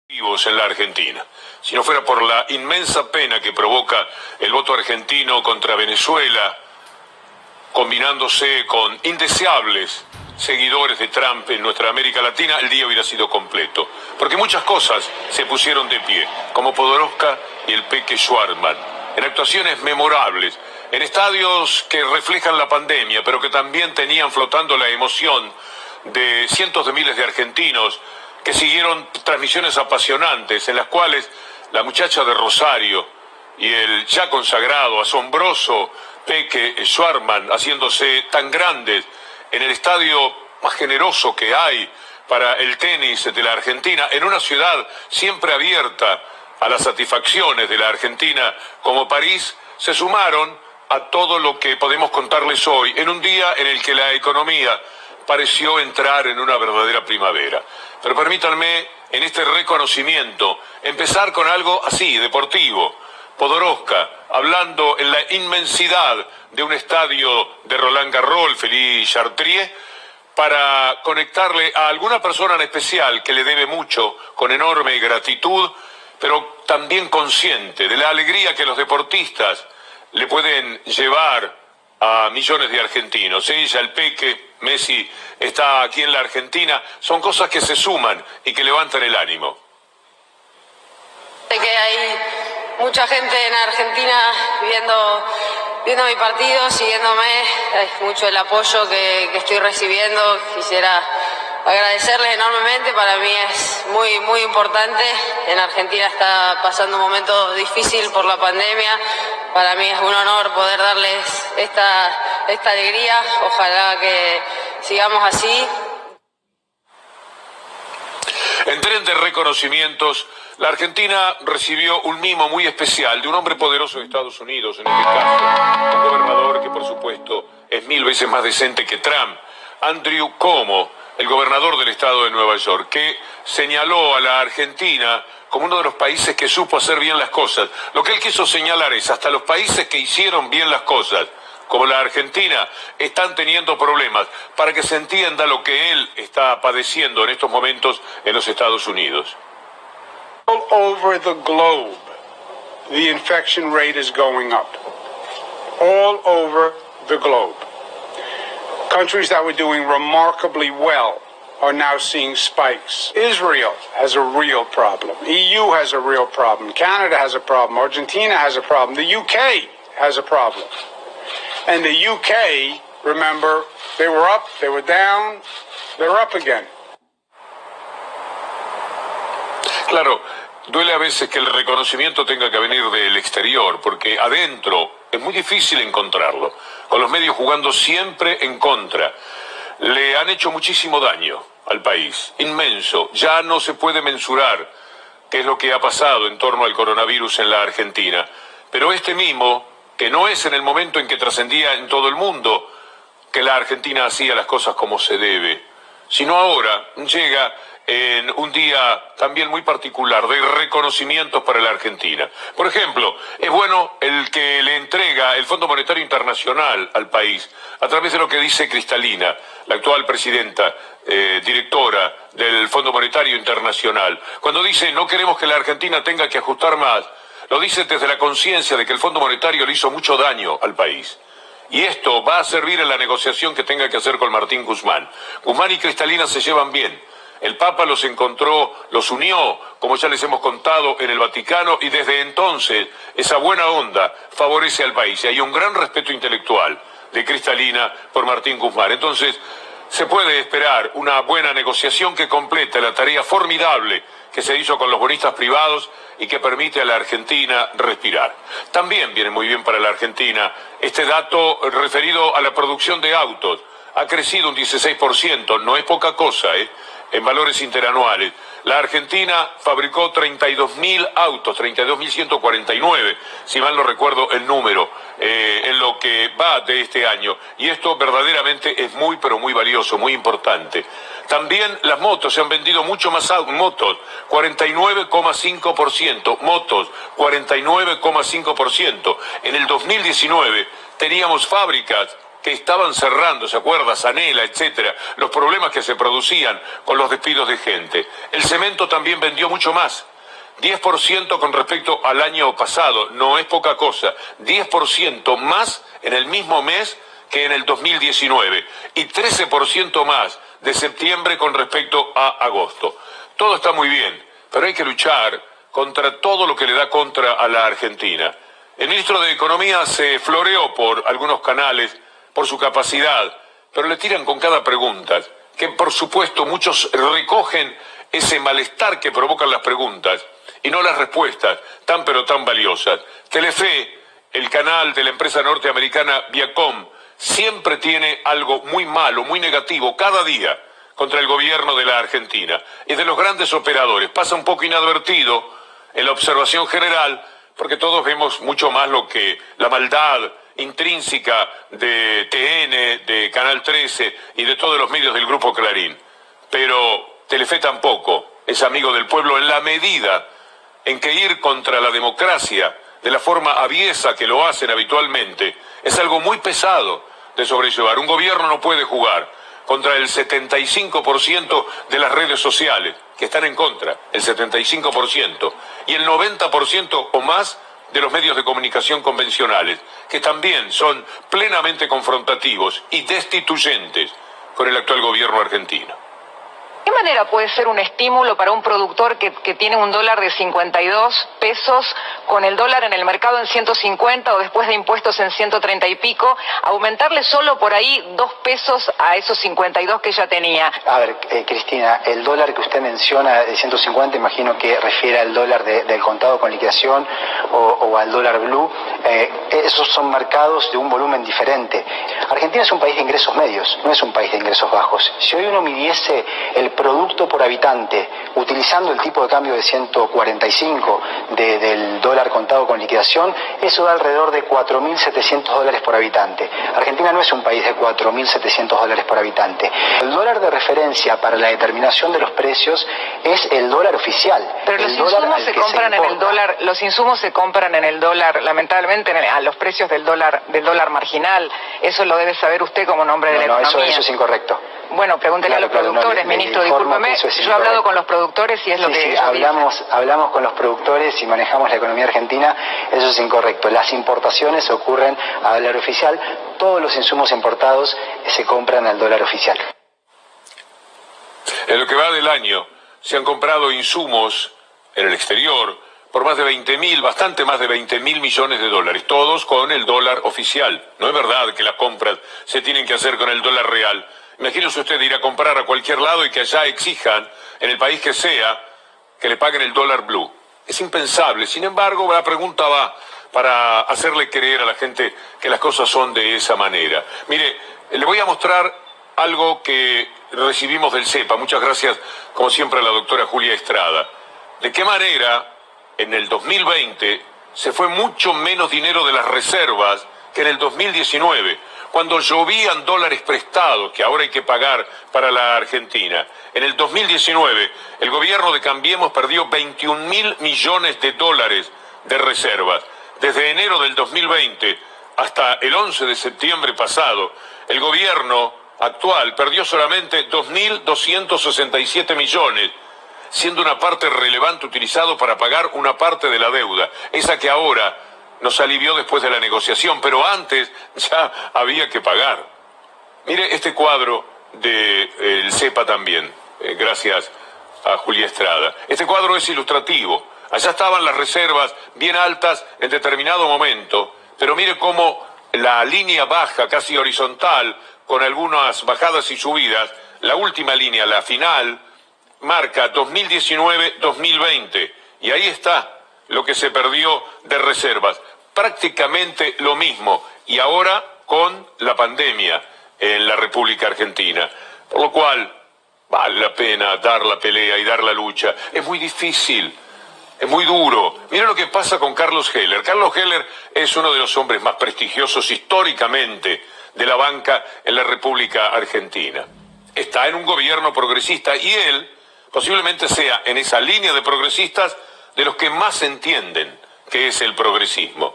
vivos en la Argentina. Si no fuera por la inmensa pena que provoca el voto argentino contra Venezuela, combinándose con indeseables seguidores de Trump en nuestra América Latina, el día hubiera sido completo. Porque muchas cosas se pusieron de pie, como Podoroska y el Peque Schwartzman, en actuaciones memorables, en estadios que reflejan la pandemia, pero que también tenían flotando la emoción de cientos de miles de argentinos que siguieron transmisiones apasionantes en las cuales la muchacha de Rosario y el ya consagrado, asombroso Peque Schwartzman, haciéndose tan grandes en el estadio más generoso que hay para el tenis de la Argentina, en una ciudad siempre abierta a las satisfacciones de la Argentina como París, se sumaron a todo lo que podemos contarles hoy, en un día en el que la economía pareció entrar en una verdadera primavera. Pero permítanme, en este reconocimiento, empezar con algo así, deportivo. Podoroska, hablando en la inmensidad de un estadio de Roland Garros, Félix Chartrier, para conectarle a alguna persona en especial que le debe mucho, con enorme gratitud, pero también consciente de la alegría que los deportistas le pueden llevar a millones de argentinos. Ella, el Peque, Messi está aquí en la Argentina, son cosas que se suman y que levantan el ánimo. Sé que hay mucha gente en Argentina viendo mi partido, siguiéndome, es mucho el apoyo que estoy recibiendo. Quisiera agradecerles enormemente, para mí es muy importante. En Argentina está pasando un momento difícil por la pandemia, para mí es un honor poder darles esta alegría, ojalá que sigamos así. En tren de reconocimientos, la Argentina recibió un mimo muy especial de un hombre poderoso de Estados Unidos, en este caso, un gobernador que por supuesto es 1000 veces más decente que Trump, Andrew Cuomo, el gobernador del estado de Nueva York, que señaló a la Argentina como uno de los países que supo hacer bien las cosas. Lo que él quiso señalar es, hasta los países que hicieron bien las cosas, como la Argentina, están teniendo problemas, para que se entienda lo que él está padeciendo en estos momentos en los Estados Unidos. All over the globe, the infection rate is going up. All over the globe. Countries that were doing remarkably well are now seeing spikes. Israel has a real problem. EU has a real problem. Canada has a problem. Argentina has a problem. The UK has a problem. And the UK, remember, they were up, they were down, they're up again. Claro, duele a veces que el reconocimiento tenga que venir del exterior, porque adentro es muy difícil encontrarlo, con los medios jugando siempre en contra. Le han hecho muchísimo daño al país, inmenso. Ya no se puede mensurar qué es lo que ha pasado en torno al coronavirus en la Argentina. Pero este mimo, que no es en el momento en que trascendía en todo el mundo que la Argentina hacía las cosas como se debe, sino ahora llega en un día también muy particular de reconocimientos para la Argentina. Por ejemplo, es bueno el que le entrega el Fondo Monetario Internacional al país, a través de lo que dice Kristalina, la actual presidenta, directora del Fondo Monetario Internacional. Cuando dice no queremos que la Argentina tenga que ajustar más, lo dice desde la conciencia de que el Fondo Monetario le hizo mucho daño al país. Y esto va a servir en la negociación que tenga que hacer con Martín Guzmán. Guzmán y Kristalina se llevan bien. El Papa los encontró, los unió, como ya les hemos contado, en el Vaticano, y desde entonces esa buena onda favorece al país. Y hay un gran respeto intelectual de Kristalina por Martín Guzmán. Entonces, se puede esperar una buena negociación que complete la tarea formidable que se hizo con los bonistas privados y que permite a la Argentina respirar. También viene muy bien para la Argentina este dato referido a la producción de autos. Ha crecido un 16%, no es poca cosa, en valores interanuales. La Argentina fabricó 32.000 autos, 32.149, si mal no recuerdo el número, en lo que va de este año. Y esto verdaderamente es muy, pero muy valioso, muy importante. También las motos, se han vendido mucho más motos, 49,5%, motos, 49,5%. En el 2019 teníamos fábricas que estaban cerrando, ¿se acuerda? Sanela, etcétera, los problemas que se producían con los despidos de gente. El cemento también vendió mucho más, 10% con respecto al año pasado, no es poca cosa, 10% más en el mismo mes que en el 2019 y 13% más de septiembre con respecto a agosto. Todo está muy bien, pero hay que luchar contra todo lo que le da contra a la Argentina. El ministro de Economía se floreó por algunos canales por su capacidad, pero le tiran con cada pregunta, que por supuesto muchos recogen ese malestar que provocan las preguntas y no las respuestas tan pero tan valiosas. Telefe, el canal de la empresa norteamericana Viacom, siempre tiene algo muy malo, muy negativo, cada día, contra el gobierno de la Argentina. Y de los grandes operadores pasa un poco inadvertido en la observación general, porque todos vemos mucho más lo que la maldad intrínseca de TN, de Canal 13 y de todos los medios del Grupo Clarín. Pero Telefe tampoco es amigo del pueblo en la medida en que ir contra la democracia de la forma aviesa que lo hacen habitualmente es algo muy pesado de sobrellevar. Un gobierno no puede jugar contra el 75% de las redes sociales, que están en contra, el 75%, y el 90% o más de los medios de comunicación convencionales, que también son plenamente confrontativos y destituyentes con el actual gobierno argentino. ¿De qué manera puede ser un estímulo para un productor que tiene un dólar de 52 pesos con el dólar en el mercado en 150 o después de impuestos en 130 y pico, aumentarle solo por ahí 2 pesos a esos 52 que ya tenía? A ver, Cristina, el dólar que usted menciona de 150, imagino que refiere al dólar del contado con liquidación o al dólar blue. Esos son mercados de un volumen diferente. Argentina es un país de ingresos medios, no es un país de ingresos bajos. Si hoy uno midiese el producto por habitante utilizando el tipo de cambio de 145 del dólar contado con liquidación, eso da alrededor de 4.700 dólares por habitante. Argentina no es un país de 4.700 dólares por habitante. El dólar de referencia para la determinación de los precios es el dólar oficial. Pero los insumos se compran en el dólar, los insumos se compran en el dólar, lamentablemente a los precios del dólar marginal. Eso lo debe saber usted como nombre de la economía. Eso es incorrecto. Bueno, pregúntele a los productores, ministro, discúlpeme, yo he hablado con los productores y es lo que ellos hablamos con los productores y manejamos la economía argentina, eso es incorrecto. Las importaciones ocurren a dólar oficial, todos los insumos importados se compran al dólar oficial. En lo que va del año, se han comprado insumos en el exterior por más de 20.000, bastante más de 20.000 millones de dólares, todos con el dólar oficial. No es verdad que las compras se tienen que hacer con el dólar real. Imagínese usted ir a comprar a cualquier lado y que allá exijan, en el país que sea, que le paguen el dólar blue. Es impensable. Sin embargo, la pregunta va para hacerle creer a la gente que las cosas son de esa manera. Mire, le voy a mostrar algo que recibimos del CEPA. Muchas gracias, como siempre, a la doctora Julia Estrada. ¿De qué manera en el 2020 se fue mucho menos dinero de las reservas que en el 2019? Cuando llovían dólares prestados, que ahora hay que pagar para la Argentina. En el 2019, el gobierno de Cambiemos perdió 21.000 millones de dólares de reservas. Desde enero del 2020 hasta el 11 de septiembre pasado, el gobierno actual perdió solamente 2.267 millones, siendo una parte relevante utilizado para pagar una parte de la deuda, esa que ahora nos alivió después de la negociación, pero antes ya había que pagar. Mire este cuadro del CEPA también, gracias a Julia Estrada. Este cuadro es ilustrativo. Allá estaban las reservas bien altas en determinado momento, pero mire cómo la línea baja, casi horizontal, con algunas bajadas y subidas, la última línea, la final, marca 2019-2020, y ahí está lo que se perdió de reservas, prácticamente lo mismo, y ahora con la pandemia en la República Argentina, por lo cual vale la pena dar la pelea y dar la lucha. Es muy difícil, es muy duro. Miren lo que pasa con Carlos Heller. Carlos Heller es uno de los hombres más prestigiosos históricamente de la banca en la República Argentina. Está en un gobierno progresista y él posiblemente sea en esa línea de progresistas de los que más entienden qué es el progresismo.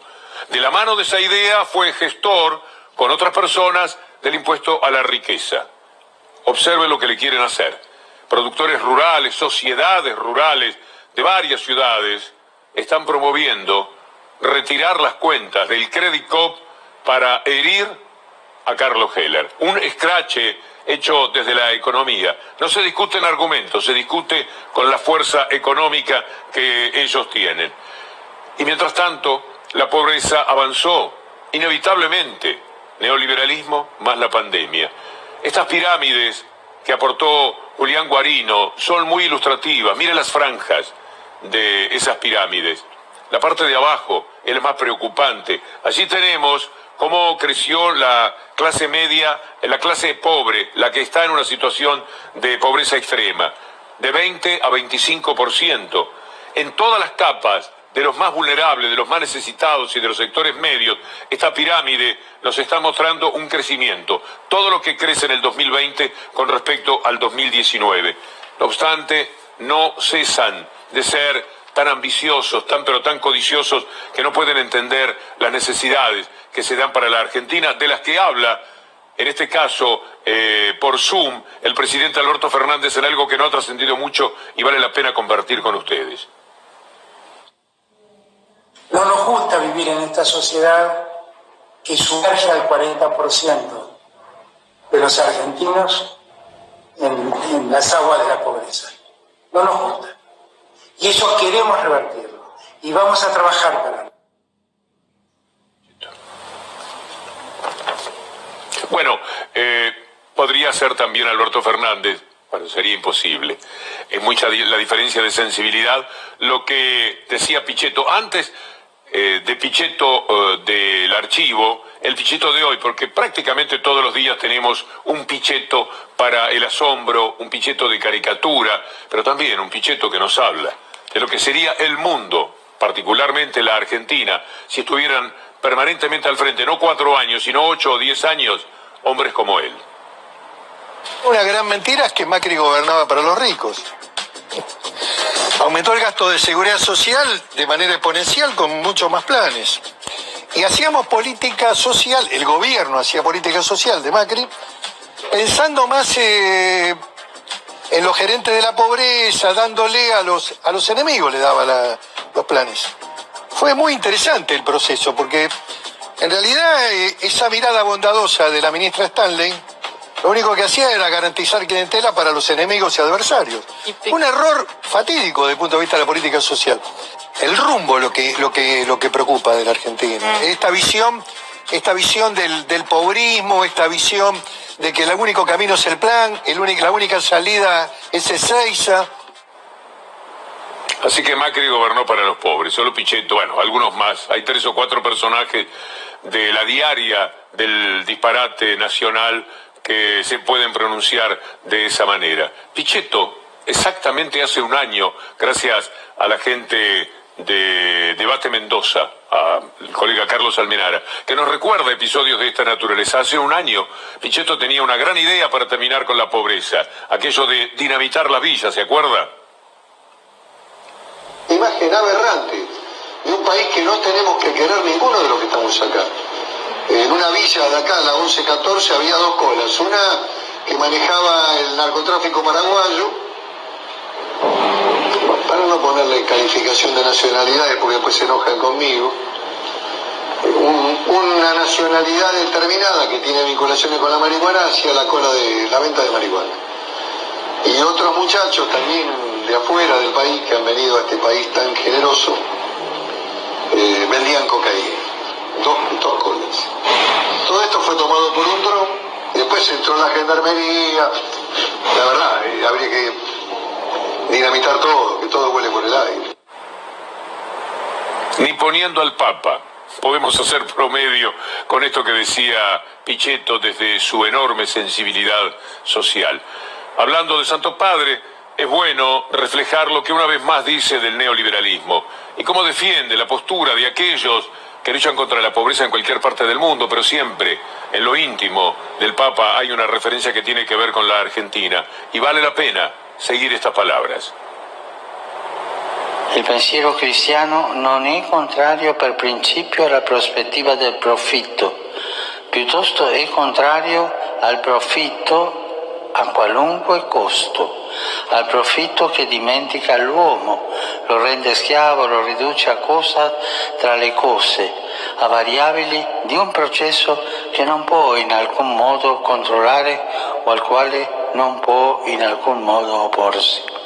De la mano de esa idea fue gestor con otras personas del impuesto a la riqueza. Observe lo que le quieren hacer. Productores rurales, sociedades rurales de varias ciudades están promoviendo retirar las cuentas del Credit Coop para herir a Carlos Heller. Un escrache hecho desde la economía. No se discute en argumentos, se discute con la fuerza económica que ellos tienen. Y mientras tanto, la pobreza avanzó inevitablemente. Neoliberalismo más la pandemia. Estas pirámides que aportó Julián Guarino son muy ilustrativas. Mire las franjas de esas pirámides. La parte de abajo es la más preocupante. Allí tenemos cómo creció la clase media, la clase pobre, la que está en una situación de pobreza extrema, de 20 a 25%. En todas las capas de los más vulnerables, de los más necesitados y de los sectores medios, esta pirámide nos está mostrando un crecimiento. Todo lo que crece en el 2020 con respecto al 2019. No obstante, no cesan de ser tan ambiciosos, pero tan codiciosos, que no pueden entender las necesidades que se dan para la Argentina, de las que habla, en este caso, por Zoom, el presidente Alberto Fernández, en algo que no ha trascendido mucho y vale la pena compartir con ustedes. No nos gusta vivir en esta sociedad que sumerge al 40% de los argentinos en las aguas de la pobreza. No nos gusta. Y eso queremos revertirlo. Y vamos a trabajar para ello. Bueno, podría ser también Alberto Fernández. Bueno, sería imposible. Es mucha la diferencia de sensibilidad. Lo que decía Pichetto antes de Pichetto del archivo, el Pichetto de hoy, porque prácticamente todos los días tenemos un Pichetto para el asombro, un Pichetto de caricatura, pero también un Pichetto que nos habla de lo que sería el mundo, particularmente la Argentina, si estuvieran permanentemente al frente, no 4 años, sino 8 o 10 años, hombres como él. Una gran mentira es que Macri gobernaba para los ricos. Aumentó el gasto de seguridad social de manera exponencial con muchos más planes. Y hacíamos política social, el gobierno hacía política social de Macri, pensando más en los gerentes de la pobreza, dándole a los enemigos, le daba los planes. Fue muy interesante el proceso, porque en realidad esa mirada bondadosa de la ministra Stanley, lo único que hacía era garantizar clientela para los enemigos y adversarios. Un error fatídico desde el punto de vista de la política social. El rumbo lo que preocupa de la Argentina. Esta visión del pobrismo, esta visión de que el único camino es el plan, la única salida es Ezeiza. Así que Macri gobernó para los pobres, solo Pichetto, bueno, algunos más. Hay 3 o 4 personajes de la diaria del disparate nacional que se pueden pronunciar de esa manera. Pichetto, exactamente hace un año, gracias a la gente de Debate Mendoza, al colega Carlos Almenara, que nos recuerda episodios de esta naturaleza. Hace un año, Pichetto tenía una gran idea para terminar con la pobreza, aquello de dinamitar las villas, ¿se acuerda? Imagen aberrante de un país que no tenemos que querer ninguno de los que estamos acá. En una villa de acá, la 1114, había 2 colas. Una que manejaba el narcotráfico paraguayo, para no ponerle calificación de nacionalidades porque después se enojan conmigo, una nacionalidad determinada que tiene vinculaciones con la marihuana hacia la cola de la venta de marihuana. Y otros muchachos también de afuera del país que han venido a este país tan generoso, vendían cocaína. 2 colas. Todo esto fue tomado por un dron, después entró la gendarmería. La verdad, habría que dinamitar todo, que todo huele por el aire. Ni poniendo al Papa podemos hacer promedio con esto que decía Pichetto desde su enorme sensibilidad social. Hablando de Santo Padre, es bueno reflejar lo que una vez más dice del neoliberalismo y cómo defiende la postura de aquellos que luchan contra la pobreza en cualquier parte del mundo, pero siempre en lo íntimo del Papa hay una referencia que tiene que ver con la Argentina y vale la pena seguir estas palabras. Il pensiero cristiano non è contrario per principio alla prospettiva del profitto, piuttosto è contrario al profitto a qualunque costo, al profitto che dimentica l'uomo, lo rende schiavo, lo riduce a cosa tra le cose, a variabili di un processo che non può in alcun modo controllare o al quale non può in alcun modo opporsi.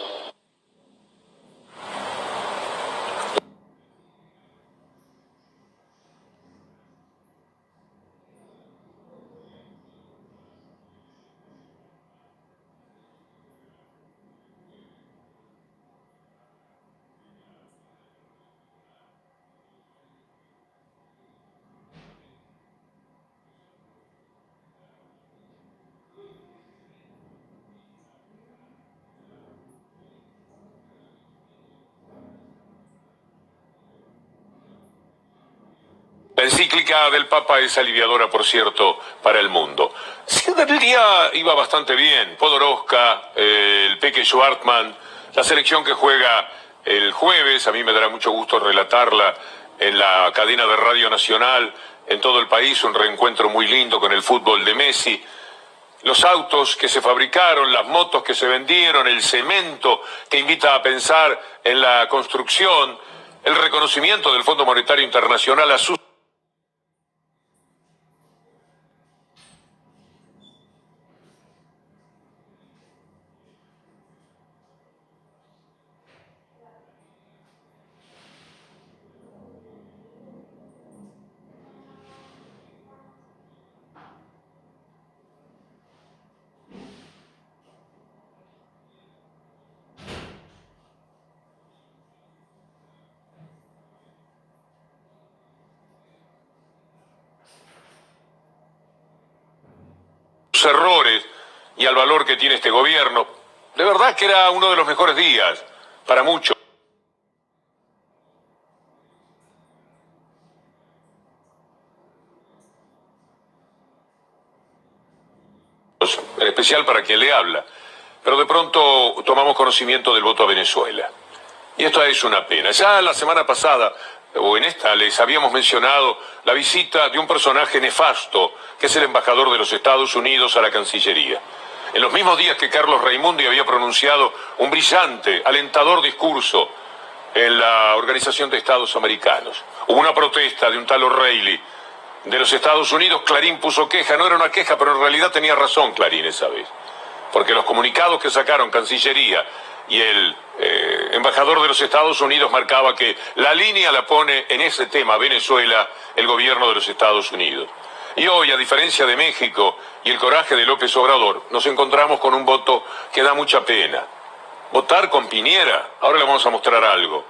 La encíclica del Papa es aliviadora, por cierto, para el mundo. El día iba bastante bien. Podoroska, el Peque Schwartman, la selección que juega el jueves, a mí me dará mucho gusto relatarla en la cadena de Radio Nacional, en todo el país, un reencuentro muy lindo con el fútbol de Messi. Los autos que se fabricaron, las motos que se vendieron, el cemento que invita a pensar en la construcción, el reconocimiento del Fondo Monetario Internacional a sus errores y al valor que tiene este gobierno. De verdad que era uno de los mejores días para muchos. En especial para quien le habla. Pero de pronto tomamos conocimiento del voto a Venezuela. Y esto es una pena. Ya la semana pasada, o en esta, les habíamos mencionado la visita de un personaje nefasto, que es el embajador de los Estados Unidos a la Cancillería. En los mismos días que Carlos Raimundi había pronunciado un brillante, alentador discurso en la Organización de Estados Americanos. Hubo una protesta de un tal O'Reilly de los Estados Unidos. Clarín puso queja, no era una queja, pero en realidad tenía razón Clarín esa vez. Porque los comunicados que sacaron Cancillería y el embajador de los Estados Unidos marcaba que la línea la pone en ese tema Venezuela el gobierno de los Estados Unidos. Y hoy, a diferencia de México y el coraje de López Obrador, nos encontramos con un voto que da mucha pena. Votar con Piñera, ahora le vamos a mostrar algo,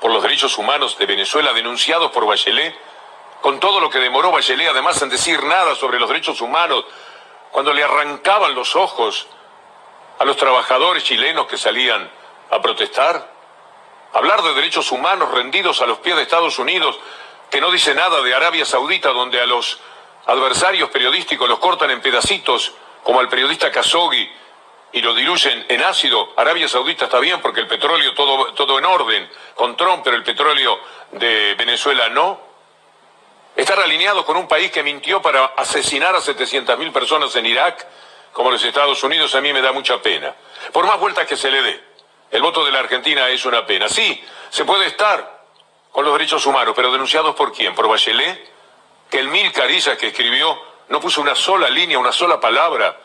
por los derechos humanos de Venezuela denunciados por Bachelet, con todo lo que demoró Bachelet además en decir nada sobre los derechos humanos, cuando le arrancaban los ojos a los trabajadores chilenos que salían a protestar. Hablar de derechos humanos rendidos a los pies de Estados Unidos, que no dice nada de Arabia Saudita, donde a los adversarios periodísticos los cortan en pedacitos, como al periodista Khashoggi, y lo diluyen en ácido. Arabia Saudita está bien porque el petróleo todo en orden con Trump, pero el petróleo de Venezuela no. Estar alineado con un país que mintió para asesinar a 700.000 personas en Irak, como los Estados Unidos, a mí me da mucha pena. Por más vueltas que se le dé, el voto de la Argentina es una pena. Sí, se puede estar con los derechos humanos, pero denunciados ¿por quién? ¿Por Bachelet? Que el 1000 carillas que escribió no puso una sola línea, una sola palabra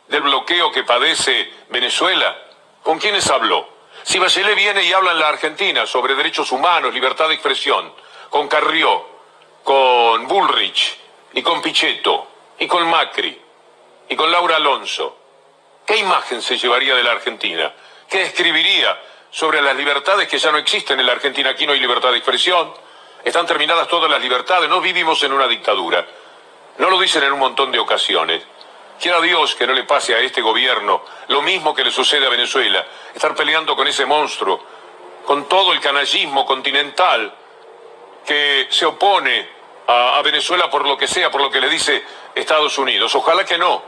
del bloqueo que padece Venezuela. ¿Con quiénes habló? Si Bachelet viene y habla en la Argentina sobre derechos humanos, libertad de expresión, con Carrió, con Bullrich, y con Pichetto, y con Macri, y con Laura Alonso, ¿qué imagen se llevaría de la Argentina? ¿Qué escribiría sobre las libertades que ya no existen en la Argentina? Aquí no hay libertad de expresión, están terminadas todas las libertades, no vivimos en una dictadura. No lo dicen en un montón de ocasiones. Quiera Dios que no le pase a este gobierno lo mismo que le sucede a Venezuela, estar peleando con ese monstruo, con todo el canallismo continental que se opone a Venezuela por lo que sea, por lo que le dice Estados Unidos. Ojalá que no,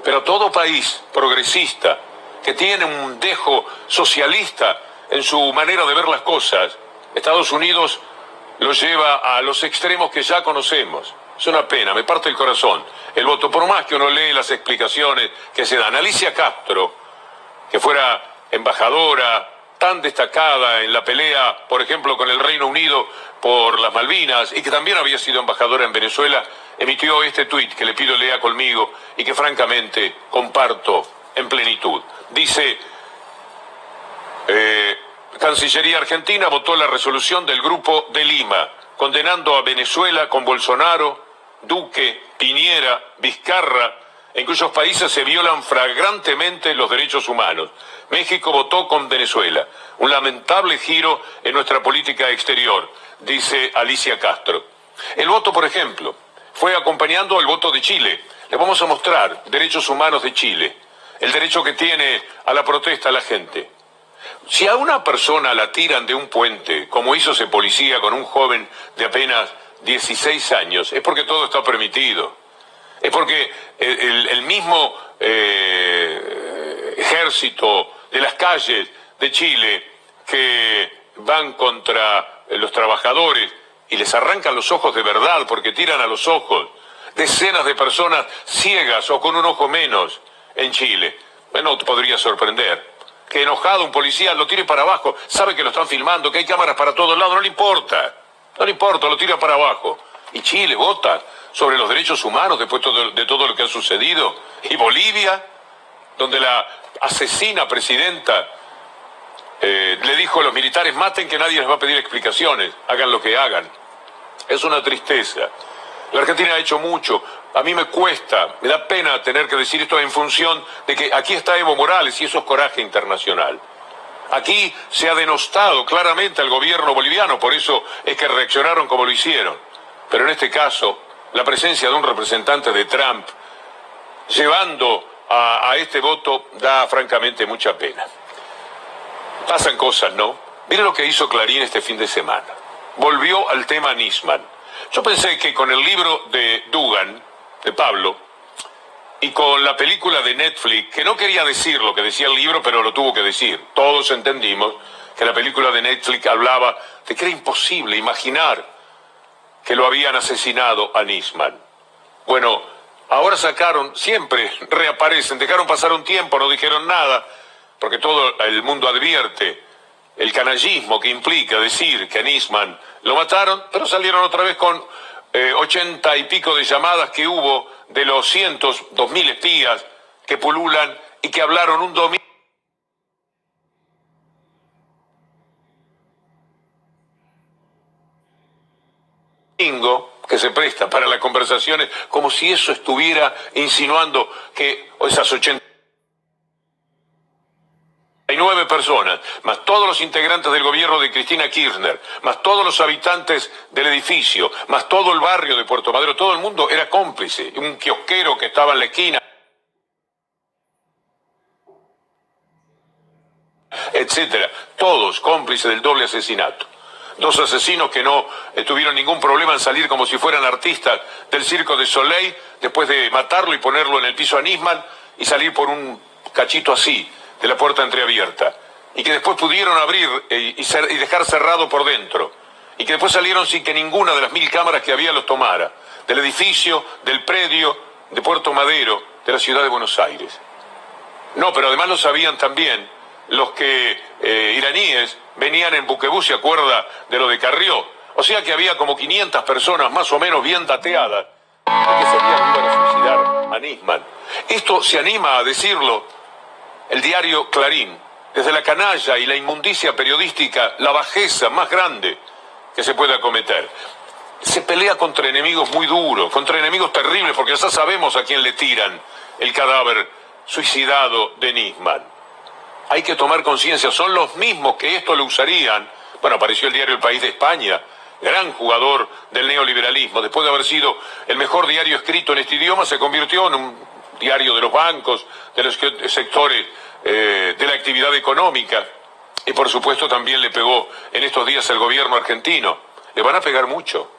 pero todo país progresista que tiene un dejo socialista en su manera de ver las cosas, Estados Unidos lo lleva a los extremos que ya conocemos. Es una pena, me parte el corazón el voto, por más que uno lee las explicaciones que se dan. Alicia Castro, que fuera embajadora tan destacada en la pelea, por ejemplo, con el Reino Unido por las Malvinas, y que también había sido embajadora en Venezuela, emitió este tuit que le pido lea conmigo y que francamente comparto en plenitud. Dice: Cancillería Argentina votó la resolución del Grupo de Lima, condenando a Venezuela con Bolsonaro, Duque, Piñera, Vizcarra, en cuyos países se violan flagrantemente los derechos humanos. México votó con Venezuela. Un lamentable giro en nuestra política exterior, dice Alicia Castro. El voto, por ejemplo, fue acompañando al voto de Chile. Le vamos a mostrar derechos humanos de Chile, el derecho que tiene a la protesta la gente. Si a una persona la tiran de un puente, como hizo ese policía con un joven de apenas 16 años, es porque todo está permitido. Es porque el mismo ejército de las calles de Chile que van contra los trabajadores y les arrancan los ojos de verdad porque tiran a los ojos decenas de personas ciegas o con un ojo menos en Chile. Bueno, te podría sorprender que enojado un policía lo tire para abajo, sabe que lo están filmando, que hay cámaras para todos lados, no le importa, lo tira para abajo. Y Chile vota sobre los derechos humanos después de todo lo que ha sucedido. Y Bolivia, donde la asesina presidenta le dijo a los militares: maten, que nadie les va a pedir explicaciones, hagan lo que hagan. Es una tristeza. La Argentina ha hecho mucho. A mí me cuesta, me da pena tener que decir esto en función de que aquí está Evo Morales y eso es coraje internacional. Aquí se ha denostado claramente al gobierno boliviano, por eso es que reaccionaron como lo hicieron. Pero en este caso, la presencia de un representante de Trump llevando a este voto da francamente mucha pena. Pasan cosas, ¿no? Miren lo que hizo Clarín este fin de semana. Volvió al tema Nisman. Yo pensé que con el libro de Dugan, de Pablo, y con la película de Netflix, que no quería decir lo que decía el libro, pero lo tuvo que decir. Todos entendimos que la película de Netflix hablaba de que era imposible imaginar que lo habían asesinado a Nisman. Bueno, ahora sacaron, siempre reaparecen, dejaron pasar un tiempo, no dijeron nada, porque todo el mundo advierte el canallismo que implica decir que a Nisman lo mataron, pero salieron otra vez con 80 y pico de llamadas que hubo de los 2.000 espías que pululan y que hablaron un domingo que se presta para las conversaciones, como si eso estuviera insinuando que esas 89 personas, más todos los integrantes del gobierno de Cristina Kirchner, más todos los habitantes del edificio, más todo el barrio de Puerto Madero, todo el mundo era cómplice. Un kiosquero que estaba en la esquina, etcétera, todos cómplices del doble asesinato. Dos asesinos que no tuvieron ningún problema en salir como si fueran artistas del Circo de Soleil, después de matarlo y ponerlo en el piso a Nisman y salir por un cachito así de la puerta entreabierta, y que después pudieron abrir y dejar cerrado por dentro, y que después salieron sin que ninguna de las 1.000 cámaras que había los tomara, del edificio, del predio de Puerto Madero, de la ciudad de Buenos Aires. No, pero además lo sabían también los que iraníes venían en buquebús, ¿se acuerda de lo de Carrió? O sea que había como 500 personas más o menos bien dateadas de que sabían que iban a suicidar a Nisman. Esto se anima a decirlo el diario Clarín, desde la canalla y la inmundicia periodística, la bajeza más grande que se pueda cometer. Se pelea contra enemigos muy duros, contra enemigos terribles, porque ya sabemos a quién le tiran el cadáver suicidado de Nisman. Hay que tomar conciencia, son los mismos que esto lo usarían. Bueno, apareció el diario El País de España, gran jugador del neoliberalismo, después de haber sido el mejor diario escrito en este idioma, se convirtió en un diario de los bancos, de los sectores de la actividad económica, y por supuesto también le pegó en estos días el gobierno argentino. Le van a pegar mucho.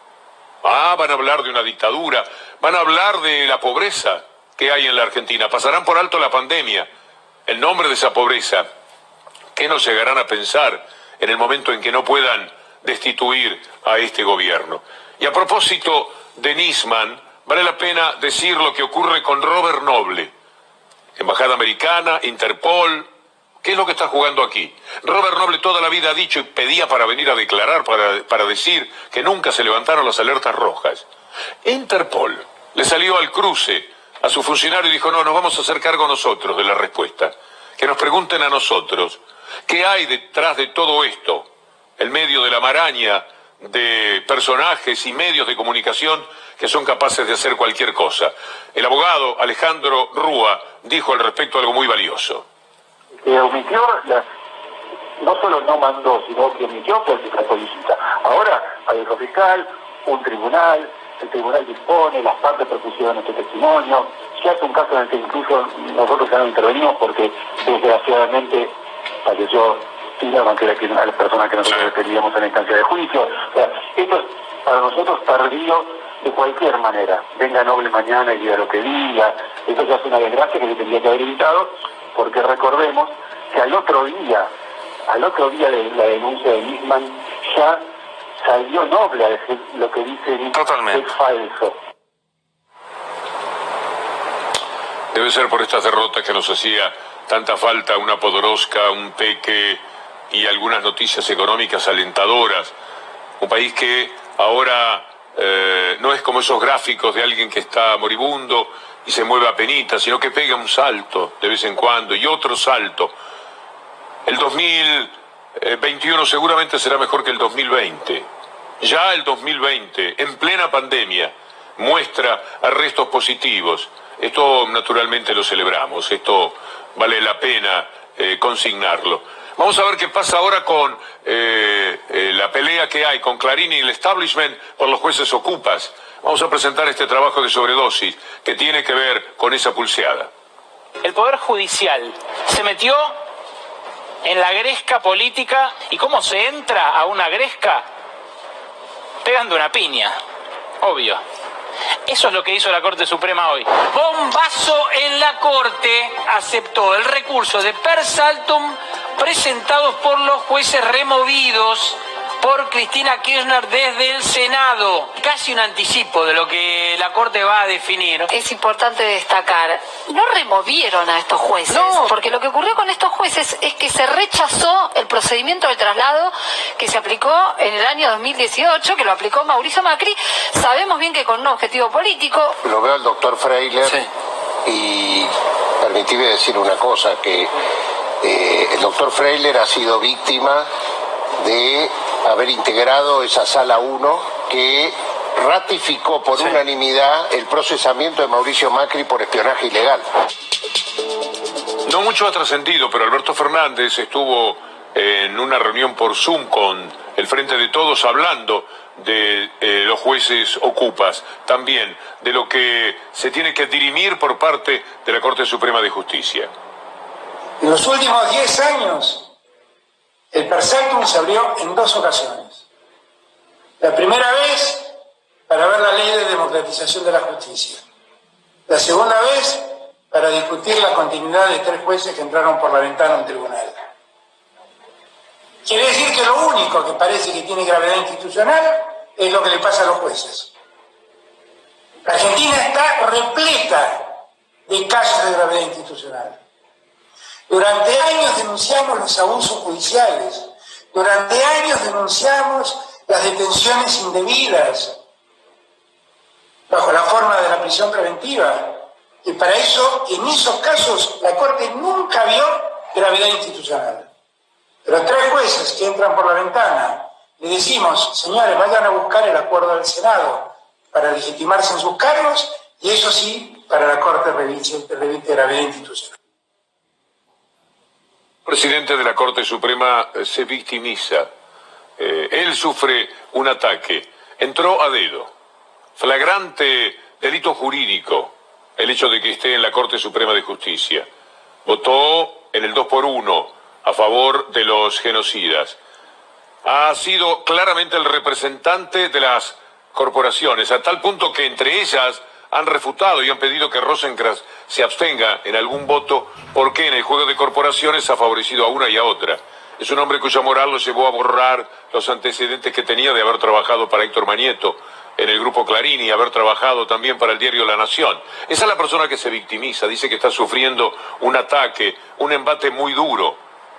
Van a hablar de una dictadura, van a hablar de la pobreza que hay en la Argentina, pasarán por alto la pandemia, el nombre de esa pobreza. ¿Qué nos llegarán a pensar en el momento en que no puedan destituir a este gobierno? Y a propósito de Nisman, vale la pena decir lo que ocurre con Robert Noble. Embajada Americana, Interpol, ¿qué es lo que está jugando aquí? Robert Noble toda la vida ha dicho y pedía para venir a declarar, para decir que nunca se levantaron las alertas rojas. Interpol le salió al cruce a su funcionario y dijo, no, nos vamos a hacer cargo nosotros de la respuesta. Que nos pregunten a nosotros, ¿qué hay detrás de todo esto? En medio de la maraña de personajes y medios de comunicación que son capaces de hacer cualquier cosa. El abogado Alejandro Rúa dijo al respecto algo muy valioso. Omitió no solo no mandó, sino que omitió pues la solicita. Ahora hay otro fiscal, un tribunal, el tribunal dispone, las partes propusieron este testimonio, se hace un caso en el que incluso nosotros ya no intervenimos porque desgraciadamente falleció Tillerman, que era la persona que nosotros defendíamos en la instancia de juicio. O sea, esto es para nosotros tardío de cualquier manera. Venga Noble mañana y diga lo que diga. Esto ya es una desgracia que se tendría que haber evitado, porque recordemos que al otro día de la denuncia de Nisman, ya salió Noble a decir lo que dice Nisman es falso. Debe ser por estas derrotas que nos hacía tanta falta una Podoroska, un Peque y algunas noticias económicas alentadoras. Un país que ahora no es como esos gráficos de alguien que está moribundo y se mueve a penitas, sino que pega un salto de vez en cuando y otro salto. El 2021 seguramente será mejor que el 2020. Ya el 2020, en plena pandemia, muestra arrestos positivos. Esto naturalmente lo celebramos, esto vale la pena consignarlo. Vamos a ver qué pasa ahora con la pelea que hay con Clarín y el establishment por los jueces ocupas. Vamos a presentar este trabajo de sobredosis que tiene que ver con esa pulseada. El Poder Judicial se metió en la gresca política. ¿Y cómo se entra a una gresca? Pegando una piña, obvio. Eso es lo que hizo la Corte Suprema hoy. Bombazo en la Corte. Aceptó el recurso de per saltum presentados por los jueces removidos por Cristina Kirchner desde el Senado. Casi un anticipo de lo que la Corte va a definir. Es importante destacar, no removieron a estos jueces, no, porque lo que ocurrió con estos jueces es que se rechazó el procedimiento de traslado que se aplicó en el año 2018, que lo aplicó Mauricio Macri. Sabemos bien que con un objetivo político. Lo veo al doctor Freiler, sí. Y permitime decir una cosa, que el doctor Freiler ha sido víctima de haber integrado esa sala 1 que ratificó por unanimidad el procesamiento de Mauricio Macri por espionaje ilegal. No mucho ha trascendido, pero Alberto Fernández estuvo en una reunión por Zoom con el Frente de Todos hablando de los jueces ocupas, también de lo que se tiene que dirimir por parte de la Corte Suprema de Justicia. En los últimos 10 años, el per saltum se abrió en 2 ocasiones. La primera vez para ver la ley de democratización de la justicia. La segunda vez para discutir la continuidad de 3 jueces que entraron por la ventana a un tribunal. Quiere decir que lo único que parece que tiene gravedad institucional es lo que le pasa a los jueces. La Argentina está repleta de casos de gravedad institucional. Durante años denunciamos los abusos judiciales, durante años denunciamos las detenciones indebidas bajo la forma de la prisión preventiva. Y para eso, en esos casos, la Corte nunca vio gravedad institucional. Pero 3 jueces que entran por la ventana, le decimos, señores, vayan a buscar el acuerdo del Senado para legitimarse en sus cargos, y eso sí, para la Corte revise gravedad institucional. El presidente de la Corte Suprema se victimiza. Él sufre un ataque. Entró a dedo. Flagrante delito jurídico el hecho de que esté en la Corte Suprema de Justicia. Votó en el 2-1 a favor de los genocidas. Ha sido claramente el representante de las corporaciones, a tal punto que entre ellas han refutado y han pedido que Rosenkrantz se abstenga en algún voto porque en el juego de corporaciones ha favorecido a una y a otra. Es un hombre cuya moral lo llevó a borrar los antecedentes que tenía de haber trabajado para Héctor Manieto en el Grupo Clarín y haber trabajado también para el diario La Nación. Esa es la persona que se victimiza, dice que está sufriendo un ataque, un embate muy duro.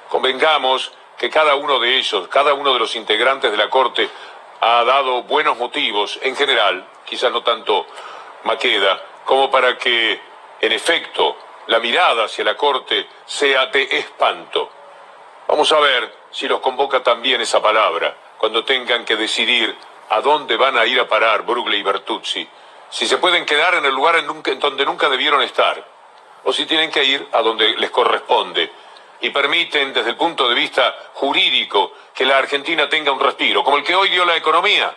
Convengamos que cada uno de ellos, cada uno de los integrantes de la Corte ha dado buenos motivos, en general, quizás no tanto Maqueda, como para que, en efecto, la mirada hacia la Corte sea de espanto. Vamos a ver si los convoca también esa palabra, cuando tengan que decidir a dónde van a ir a parar Bruglia y Bertuzzi, si se pueden quedar en el lugar en donde nunca debieron estar, o si tienen que ir a donde les corresponde, y permiten, desde el punto de vista jurídico, que la Argentina tenga un respiro, como el que hoy dio la economía,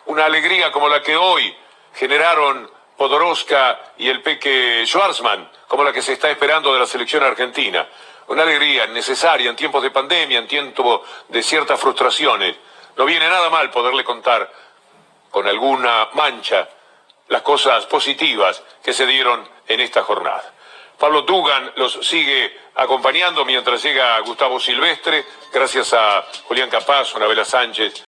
una alegría como la que hoy generaron Podoroska y el Peque Schwarzman, como la que se está esperando de la selección argentina. Una alegría necesaria en tiempos de pandemia, en tiempos de ciertas frustraciones. No viene nada mal poderle contar con alguna mancha las cosas positivas que se dieron en esta jornada. Pablo Dugan los sigue acompañando mientras llega Gustavo Silvestre, gracias a Julián Capaz, Anabela Sánchez